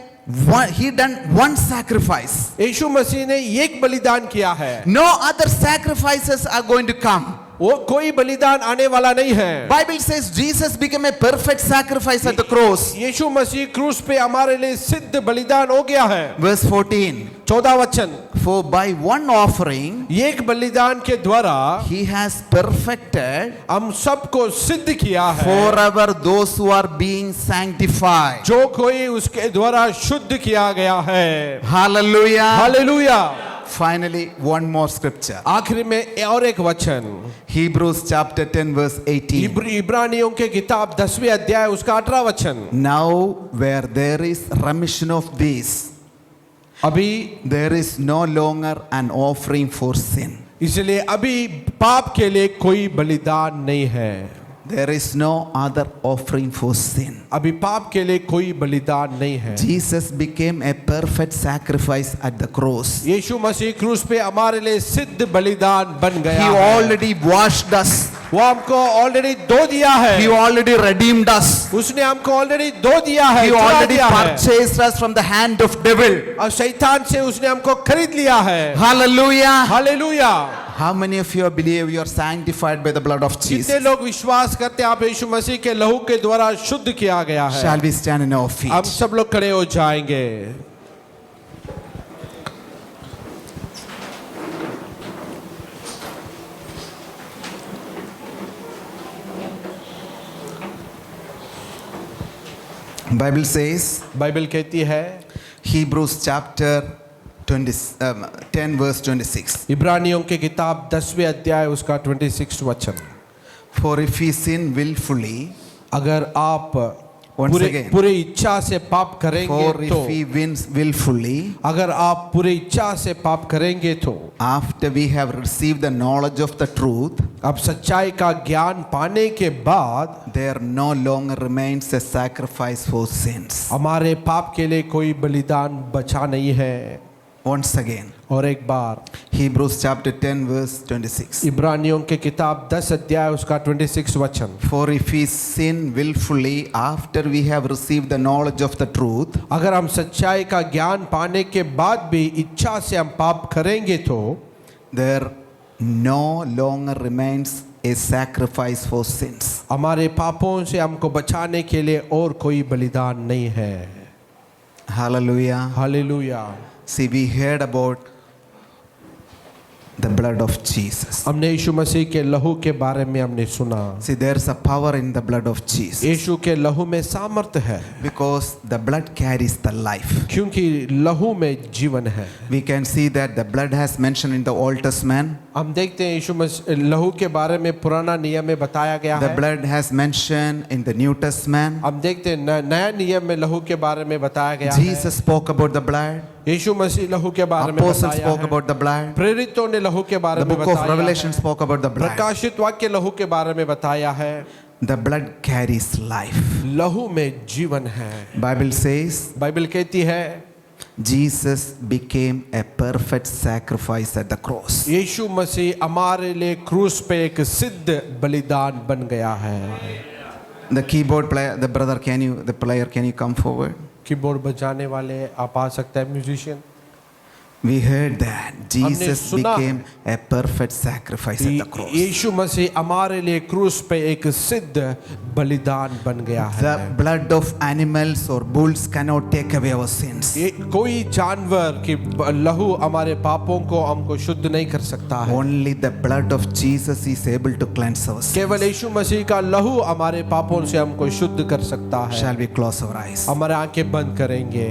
he done one sacrifice. यीशु मसीह ने एक बलिदान किया है, No other sacrifices are going to come. वो कोई बलिदान आने वाला नहीं है। Bible says Jesus became a perfect sacrifice at the cross. यीशु मसीह क्रूस पे हमारे लिए सिद्ध बलिदान हो गया है। Verse 14. 14 वचन, For by one offering एक बलिदान के द्वारा he has perfected हम सबको सिद्ध किया है, forever those who are being sanctified. जो कोई उसके द्वारा शुद्ध किया गया है। Hallelujah. Hallelujah. Finally, one more scripture. आखिर में और एक वचन, Hebrews chapter 10 verse 18. इब्रानियों के किताब 10वें अध्याय उसका 18 वचन। Now where there is remission of these, अभी there is no longer an offering for sin. इसलिए अभी पाप के लिए कोई बलिदान नहीं है। There is no other offering for sin. अभी पाप के लिए कोई बलिदान नहीं है। Jesus became a perfect sacrifice at the cross. यीशु मसीह क्रूस पे हमारे लिए सिद्ध बलिदान बन He गया है। already washed us. वो हमको ऑलरेडी धो दिया He है, already redeemed us. उसने हमको ऑलरेडी धो दिया है, He छुड़ा already दिया है। purchased us from the hand of devil. और शैतान से उसने हमको खरीद लिया है। Hallelujah. Hallelujah. How many of you believe you are sanctified by the blood of कितने Jesus? लोग विश्वास करते हैं आप यीशु मसीह के लहू के द्वारा शुद्ध किया गया है? Shall we stand on our feet? हम सब लोग खड़े हो जाएंगे। Bible says, बाइबल कहती है, Hebrews chapter 10 verse 26. इब्रानियों के किताब 10वें अध्याय उसका 26 वचन, For if we sin willfully, अगर आप Once पूरे again. पूरे इच्छा से पाप करेंगे for तो, if we win willfully, अगर आप पूरे इच्छा से पाप करेंगे तो, after we have received the knowledge of the truth, अब सच्चाई का ज्ञान पाने के बाद there no longer remains a sacrifice for sins. हमारे पाप के लिए कोई बलिदान बचा नहीं है। Once again, और एक बार Hebrews chapter 10 verse 26. इब्रानियों के किताब 10 अध्याय उसका 26 वचन, For if we sin willfully after we have received the knowledge of the truth, अगर हम सच्चाई का ज्ञान पाने के बाद भी इच्छा से हम पाप करेंगे तो, there no longer remains a sacrifice for sins. हमारे पापों से हमको बचाने के लिए और कोई बलिदान नहीं है। Hallelujah. Hallelujah. See, we heard about the blood of Jesus. हमने यीशु मसीह के लहू के बारे में हमने सुना। See, there's a power in the blood of Jesus यीशु के लहू में सामर्थ्य है, because the blood carries the life. क्योंकि लहू में जीवन है। We can see that the blood has mentioned in the Old Testament. हम देखते हैं यीशु मसीह लहू के बारे में पुराना नियम में बताया गया The है। blood has mentioned in the New Testament. हम देखते हैं नया नियम में लहू के बारे में बताया गया है। Jesus spoke about the blood. यीशु मसीह लहू के बारे में Apostles बताया spoke है। about the blood. प्रेरितों ने लहू के बारे The में book of बताया Revelation है। spoke about the blood. प्रकाशित वाक्य लहू के बारे में बताया है। The blood carries life. लहू में जीवन है। Bible says बाइबल कहती है Jesus became a perfect sacrifice at the cross. यीशु मसीह हमारे लिए क्रूस पे एक सिद्ध बलिदान बन गया है। The keyboard player, the player, can you come forward? Keyboard बजाने वाले आप आ सकते हैं, musician. We heard that Jesus सुना became a perfect sacrifice at the cross. यीशु मसीह हमारे लिए क्रूस पे एक सिद्ध बलिदान बन गया है। The blood of animals or bulls cannot take away our sins. ये कोई जानवर की लहू हमारे पापों को हमको शुद्ध नहीं कर सकता है। Only the blood of Jesus is able to cleanse our sins. केवल यीशु मसीह का लहू हमारे पापों से हमको शुद्ध कर सकता है। Shall we close our eyes? हमारे आंखें बंद करेंगे।